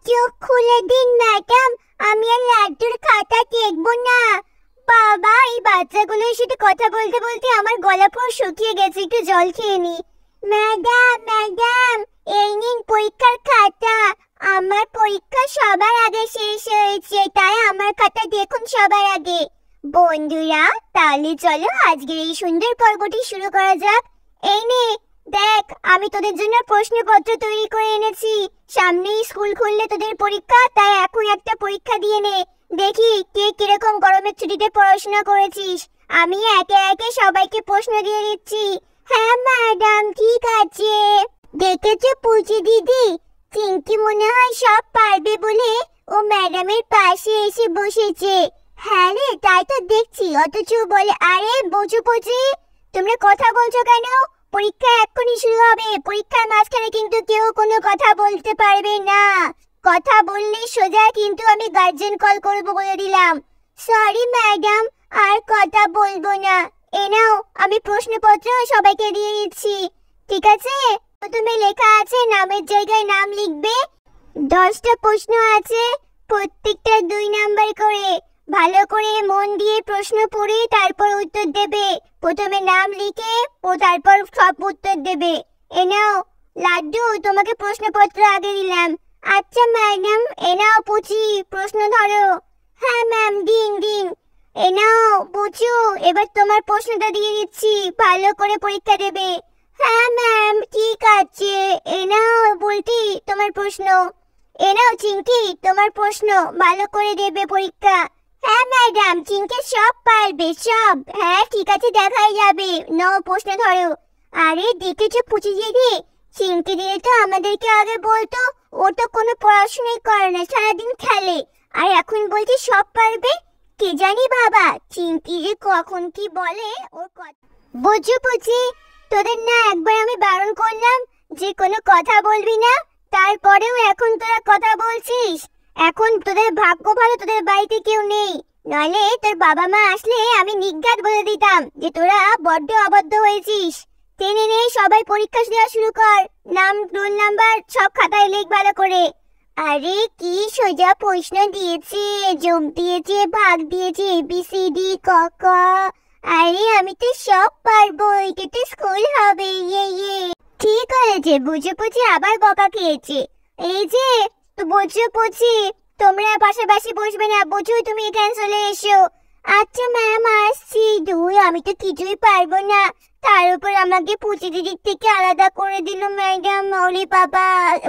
চোখ খুলে দিন ম্যাডাম, আমি আর লাড্ডুর খাতা দেখবো না। বাবা, এই বাচ্চাগুলোর সাথে কথা বলতে বলতে আমার গলা পুরো শুকিয়ে গেছে, একটু জল খেয়ে নি। ম্যাডাম ম্যাডাম, এই নিন পরীক্ষার খাতা। আমার পরীক্ষা সবার আগে শেষ হয়েছে, তাই আমার খাতা দেখুন সবার আগে। বন্ধুরা, তাহলে চলো আজকের এই সুন্দর পর্বটি শুরু করা যাক। এই নে দেখ, আমি তোদের জন্য প্রশ্নপত্র তৈরি করে এনেছি। সামনেই স্কুল খুললে তোদের পরীক্ষা, তাই এখন একটা পরীক্ষা দিয়ে নে। দেখি কে কিরকম গরমের ছুটিতে পড়াশোনা করেছিস। আমি একে একে সবাইকে প্রশ্ন দিয়ে দিচ্ছি। হ্যাঁ ম্যাডাম, ঠিক আছে। দেখেছো পুচি দিদি, চিঙ্কি মনে হয় সব পারবে বলে ও ম্যাডামের পাশে এসে বসেছে। হ্যাঁ রে, তাই তো দেখছি, অথচ বলে আরে বচু পুচি, তোমরা কথা বলছো কেন? পরীক্ষা এক্ষুনি শুরু হবে, পরীক্ষার মাঝখানে কিন্তু কেউ কোনো কথা বলতে পারবে না। কথা বললে সোজা কিন্তু আমি গার্জেন কল করব বলে দিলাম। সরি ম্যাডাম, আর কথা বলবো না। এ নাও, আমি প্রশ্নপত্র সবাইকে দিয়ে দিচ্ছি, ঠিক আছে? প্রথমে লেখা আছে নামের জায়গায় নাম লিখবে। 10টা প্রশ্ন আছে, প্রত্যেকটা 2 নাম্বার করে। ভালো করে মন দিয়ে প্রশ্ন পড়ে তারপর উত্তর দেবে। প্রথমে নাম লিখে ও তারপর সব উত্তর দেবে। এ নাও লাড্ডু, তোমাকে প্রশ্নপত্র আগে দিলাম। আচ্ছা ম্যাডাম, এ নাও পুচি, প্রশ্ন ধরো। হ্যাঁ ম্যাম, দিন দিন। এ নাও পুচু, এবার তোমার প্রশ্নটা দিয়ে দিচ্ছি, ভালো করে পরীক্ষা দেবে। হ্যাঁ ম্যাম, ঠিক আছে। এ নাও বলতি, তোমার প্রশ্ন। এ নাও চিঙ্কি, তোমার প্রশ্ন, ভালো করে দেবে পরীক্ষা। হ্যাঁ ম্যাডাম, চিঙ্কি সব পারবে, সব। হ্যাঁ ঠিক আছে, দেখাই যাবে। নাও প্রশ্ন ধরো। আরে দেখেছো পুচি দিদি, চিঙ্কি দিদি তো আমাদেরকে আগে বলতো ও তো কোনো পড়াশোনাই করে না, সারাদিন খেলে, আর এখন বলছে সব পারবে। কে জানি বাবা, চিঙ্কি যে কখন কি বলে ওর কথা। বুঝু পুচি, তোদের না একবার আমি বারণ করলাম যে কোনো কথা বলবি না, তারপরেও এখন তোরা কথা বলছিস। এখন তোদের ভাগ্য ভালো তোদের বাড়িতে কেউ নেই, নইলে তোর বাবা মা আসলে আমি নির্ঘাত বলে দিতাম যে তোরা বড্ড অবাধ্য হয়েছিস। টেনে নে, সবাই পরীক্ষা দেওয়া শুরু কর। নাম, রোল নাম্বার সব খাতায় লিখ ভালো করে। আরে কি সোজা প্রশ্ন দিয়েছে, যোগ দিয়েছে, ভাগ দিয়েছে, ABCD ক খ। আরে আমি তো সব পারবো, এটা তো স্কুল হবে। ইয়ে ঠিক হয়েছে, বুঝে বুঝে আবার বকা খেয়েছে। এই যে তো বুঝে বুঝি, তোমরা পাশাপাশি বসবে না, বুঝু তুমি এখানে চলে এসো। আচ্ছা ম্যাম, আসছি। আমি তো কিছুই পারবো না, তার উপর আমাকে পুচি দিদির থেকে আলাদা করে দিল ম্যাডাম। ওরে বাবা।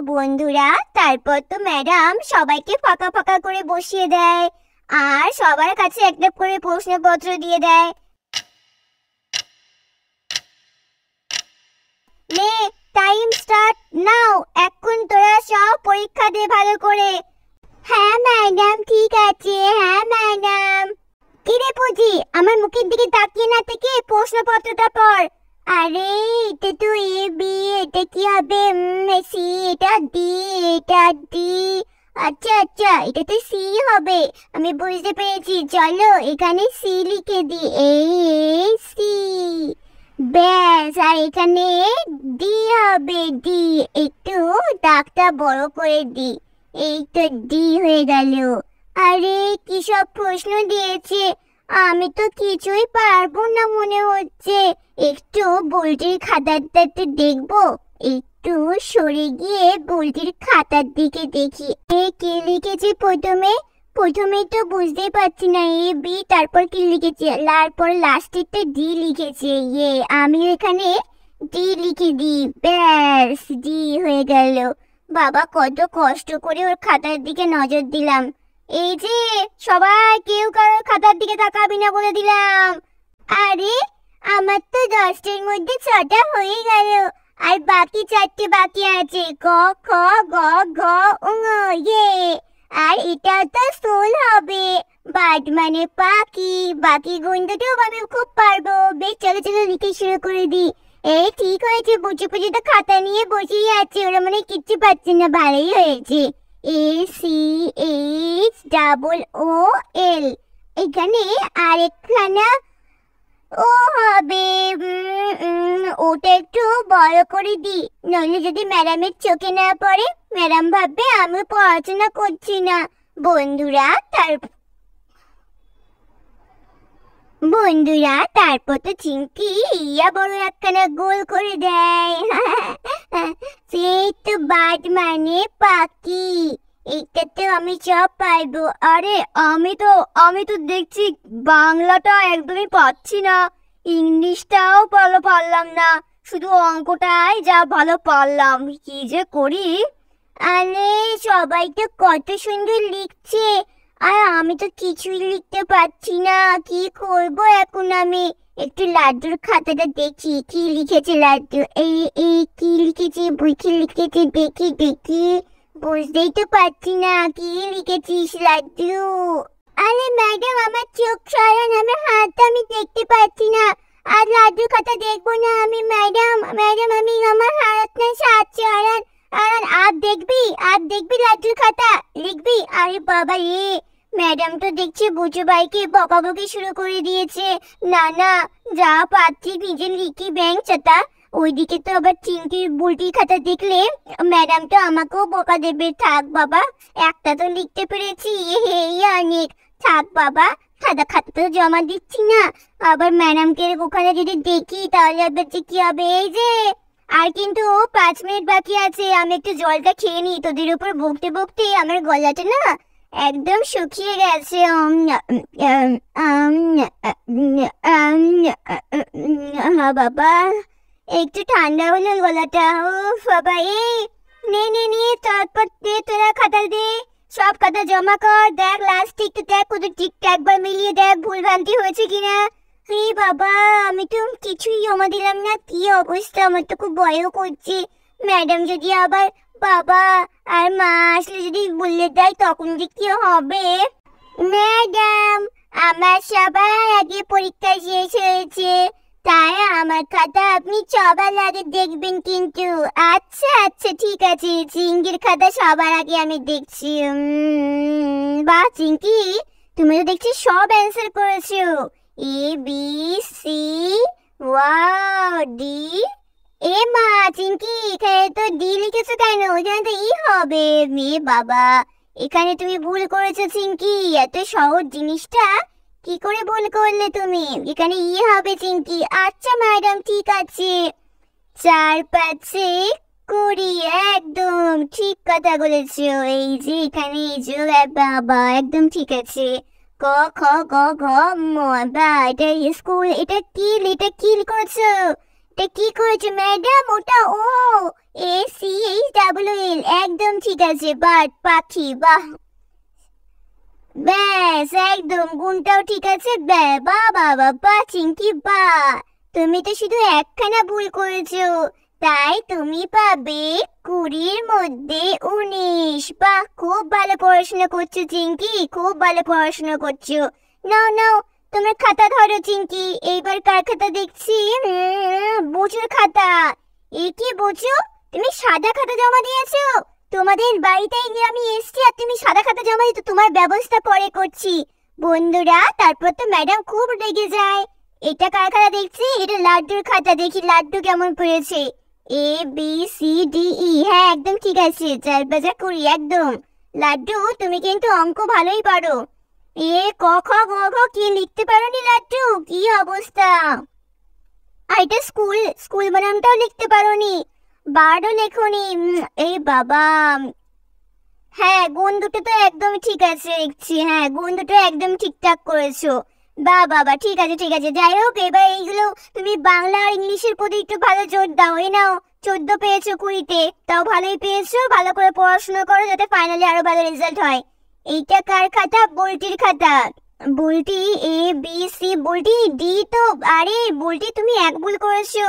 বন্ধুরা, তারপর তো ম্যাডাম সবাইকে ফাঁকা ফাঁকা করে বসিয়ে দেয়, আর সবার কাছে একটা করে প্রশ্নপত্র দিয়ে দেয়। নে, টাইম স্টার্ট নাও, এখন তোরা সব পরীক্ষা দে ভালো করে। হ্যাঁ ম্যাডাম, ঠিক আছে। হ্যাঁ ম্যাডাম। কিরে পুচি, আমার মুখের দিকে তাকিয়ে না থেকে প্রশ্নপত্রটা পড়। আরে এটা তো এ বি, এটা কি হবে? সি, এটা ডি, এটা ডি। আচ্ছা আচ্ছা, এটা তো সি হবে, আমি বুঝতে পেরেছি। চলো এখানে সি লিখে দি, এই সি। ব্যাস, আর এখানে ডি হবে, ডি। একটু দাগটা বড় করে দি, এই তো ডি হয়ে গেল। আরে কি সব প্রশ্ন দিয়েছে, আমি তো কিছুই পারবো না মনে হচ্ছে। একটু বুলটির খাতাটা তো দেখবো, একটু সরে গিয়ে বুলটির খাতার দিকে দেখি। কে লিখেছে প্রথমে তো বুঝতেই পারছি না। এ বি, তারপর কি লিখেছে, তারপর লাস্টেরটা ডি লিখেছে। আমি এখানে ডি লিখে দিই, ব্যাস ডি হয়ে গেল। বাবা, কত কষ্ট করে ওর খাতার দিকে নজর দিলাম। এই যে সবাই, কেউ কারোর খাতার দিকে তাকাবি না বলে দিলাম। আরে আমার তো 10টার মধ্যে 6টা হয়ে গেল, আর বাকি 4টে বাকি আছে, ক খ গ ঘ ঙ। আর এটা তো সোল হবে, বাট মানে পাখি। বাকি গুণটাও আমি খুব পারবো। বেশ, চলো চলো লিখে শুরু করে দিই। এই ঠিক হয়েছে, বুঝে বুঝে তো খাতা নিয়ে বসেই আছে, ওরা মানে কিচ্ছু পাচ্ছে না। ভালোই হয়েছে। ACHOOL, এখানে আরেকখানা ও হবে। ওটা একটু বড় করে দি, নইলে যদি ম্যাডামের চোখে না পড়ে। ম্যাডাম ভাববে আমি পড়াশোনা করছি না। বন্ধুরা তার বন্ধুরা তারপর তো চিংকি ইয়া বড় একখানা গোল করে দেয়। সেই তো বাদ মানে পাখি। এটা তো আমি সব পারবো। আরে আমি তো দেখছি বাংলাটা একদমই পাচ্ছি না, ইংলিশটাও ভালো পারলাম না, শুধু অঙ্কটাই যা ভালো পারলাম। কি যে করি। আরে সবাই তো কত সুন্দর লিখছে, আর আমি তো কিছুই লিখতে পারছি না। কি করবো এখন আমি? একটু লাড্ডুর খাতাটা দেখি কি লিখেছে লাড্ডু। এই কি লিখেছে, বই কি লিখেছে, দেখি দেখি। বুঝতেই তো পারছি না কি লিখেছিস লাড্ডু। আরে ম্যাডাম আমার চোখ সরান, আমার হাতটা আমি দেখতে পাচ্ছি না। আর লাড্ডুর খাতা দেখবো না আমি। ম্যাডাম ম্যাডাম আমি আমার হাত না হাত সরান। আর দেখবি লাড্ডুর খাতা লিখবি। আরে বাবা রে, ম্যাডাম তো দেখছি বুঝু ভাইকে বকাবকি শুরু করে দিয়েছে। না না, যা পাচ্ছি নিজে লিখি ব্যাংক চাতা। ওইদিকে তো আবার চিংকির বুলটির খাতা দেখলে ম্যাডাম তো আমাকেও বকা দেবে। থাক বাবা, একটা তো লিখতে পেরেছি, এই অনেক। থাক বাবা, খাতা তো জমা দিচ্ছি না। আবার ম্যাডামকে ওখানে যদি দেখি তাহলে আবার যে কি হবে। এই যে আর কিন্তু 5 মিনিট বাকি আছে, আমি একটু জলটা খেয়ে নিই। তোদের উপর বকতে বকতে আমার গলাটা না একদম শুকিয়ে গেছে। বাবা একটু ঠান্ডা হলো গলাটা। ও বাবা, এই নে চটপট দে, তোরা খাতা দে, সব খাতা জমা কর। দেখ লাস্ট একটু দেখ, ওদের ঠিকঠাক একবার মিলিয়ে দেখ ভুল ভ্রান্তি হয়েছে কিনা। হে বাবা, আমি তো কিছুই জমা দিলাম না। কি অবস্থা, আমার তো খুব ভয়ও করছে। ম্যাডাম যদি আবার বাবা আর মা আসলে যদি বললে দেয় তখন যে কি হবে। ম্যাডাম আমার সবার আগে পরীক্ষা শেষ হয়েছে, তাই আমার খাতা আপনি সবার আগে দেখবেন কিন্তু। আচ্ছা আচ্ছা ঠিক আছে, চিংকির খাতা সবার আগে আমি দেখছি। বাহ চিংকি, তুমি তো দেখছি সব অ্যান্সার করেছো। A B C, wow D. এ মা চিংকি, এখানে তো ডি লিখেছো কেন? ওইখানে তো ই হবে। মেয়ে বাবা, এখানে তুমি ভুল করেছো চিংকি। এত সহজ জিনিসটা কি করে ভুল করলে তুমি? এখানে ই হবে চিংকি। আচ্ছা ম্যাডাম ঠিক আছে। 4 5 20, একদম ঠিক কথা বলেছো। এই যে এখানে এই যে বাবা একদম ঠিক আছে। ক খ গ ঘ ম, বা এটা স্কুল। এটা কি করেছো? এটা কি করেছো ম্যাডাম? ওটা ও ACHEEL, একদম ঠিক আছে। বাট পাখি, বাহ ব্যাস একদম গুণটাও ঠিক আছে। বাবা চিংকি বা, তুমি তো শুধু একখানা ভুল করেছো, তাই তুমি পাবে 20-র মধ্যে 19। বাহ, খুব ভালো পড়াশোনা করছো চিংকি, খুব ভালো পড়াশোনা করছো। নাও নাও তোমার খাতা ধরো চিংকি। এইবার কার খাতা দেখছি? বুঝুর খাতা। এ কি বুঝু, তুমি সাদা খাতা জমা দিয়েছো? তোমাদের বাড়িতে আমি এসছি আর তুমি সাদা খাতা জমা দিতে, তোমার ব্যবস্থা পরে করছি। বন্ধুরা তারপর তো ম্যাডাম খুব রেগে যায়। এটা কার খাতা দেখছি? এটা লাড্ডুর খাতা। দেখি লাড্ডু কেমন পড়েছে। ABCDE, হ্যাঁ একদম ঠিক আছে। 4 5 20, একদম। লাড্ডু তুমি কিন্তু অঙ্ক ভালোই পারো। এ ক খ গ ঘ কি লিখতে পারোনি লাড্ডু? কি অবস্থা। আর এটা স্কুল বানানটাও লিখতে পারোনি, বারও লেখনি। এই বাবা, হ্যাঁ গুণ দুটো তো একদম ঠিক আছে দেখছি। হ্যাঁ গুণ দুটো একদম ঠিকঠাক করেছো। বাবা ঠিক আছে ঠিক আছে। যাই হোক, এবার এইগুলো তুমি বাংলা আর ইংলিশের প্রতি একটু ভালো জোর দাও। এই নাও 14 পেয়েছো 20-তে, তাও ভালোই পেয়েছো। ভালো করে পড়াশোনা করো যাতে ফাইনালি আরো ভালো রেজাল্ট হয়। এইটা কার খাতা? বুলটির খাতা। বুলটি ABC, বুলটি ডি তো। আরে বুলটি তুমি এক ভুল করেছো।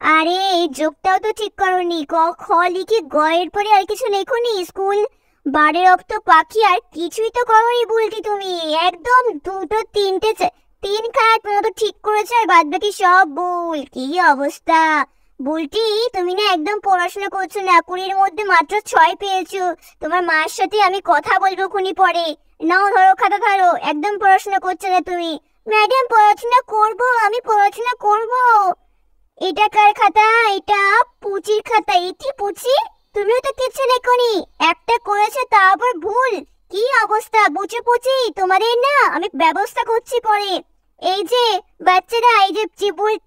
আরে এই যোগটাও তো ঠিক করোনি। ক খ লিখে গ এর পরে আর কিছু লেখোনি। স্কুল, বারে রক্ত, পাখি, আর কিছুই তো করোনি বুলটি তুমি। একদম 2 3টে 3 খাত মতো ঠিক করেছো, আর বাদ বাকি সব ভুল। কি অবস্থা বুলটি, তুমি না একদম পড়াশোনা করছো না। 20-র মধ্যে মাত্র 6 পেয়েছো। তোমার মার সাথে আমি কথা বলবো খুনি পরে। নাও ধরো খাতা ধরো, একদম পড়াশোনা করছো না তুমি। ম্যাডাম পড়াশোনা করবো, আমি পড়াশোনা করবো। এটা কার খাতা? এটা পুচির খাতা। এটি পুচি, তুমিও তো কিছু লেখনি, একটা করেছে তা আবার ভুল। কি অবস্থা বুঝে পুচি তোমাদের না, আমি ব্যবস্থা করছি পরে। এই যে বাচ্চারা, এই যে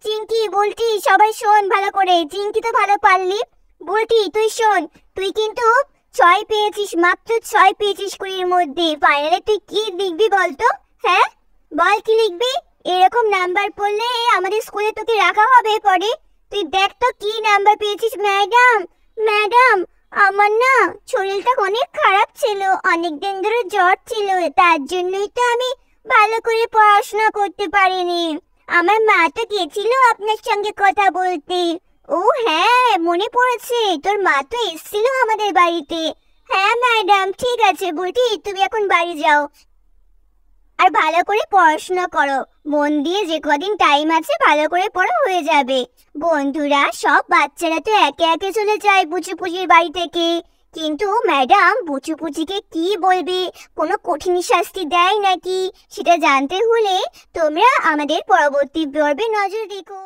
চিঙ্কি বলটি সবাই শোন ভালো করে। চিঙ্কি তো ভালো পারলি, বলটি তুই শোন, তুই কিন্তু 6 পেয়েছিস, মাত্র 6 পেয়েছিস 20-এর মধ্যে। ফাইনালে তুই কি লিখবি বলতো? হ্যাঁ বল কি লিখবি? এরকম নাম্বার পড়লে আমাদের স্কুলে তোকে রাখা হবে পরে। তুই দেখ তো কি নাম্বার পেয়েছিস। ম্যাডাম, ম্যাডাম আমার না শরীরটা অনেক খারাপ ছিল, অনেক দিন ধরে জ্বর ছিল, তার জন্যই তো আমি ভালো করে পড়াশোনা করতে পারিনি। আমার মা তো গেছিল আপনার সঙ্গে কথা বলতে। ও হ্যাঁ মনে পড়েছে, তোর মা তো এসেছিল আমাদের বাড়িতে। হ্যাঁ ম্যাডাম ঠিক আছে, বলছি তুমি এখন বাড়ি যাও আর ভালো করে পড়াশোনা করো, মন দিয়ে। যে কদিন টাইম আছে ভালো করে পড়া হয়ে যাবে। বন্ধুরা, সব বাচ্চারা তো একে একে চলে যায় বুচুপুচির বাড়ি থেকে, কিন্তু ম্যাডাম বুচুপুচিকে কি বলবে, কোনো কঠিন শাস্তি দেয় নাকি, সেটা জানতে হলে তোমরা আমাদের পরবর্তী পর্বে নজর রেখো।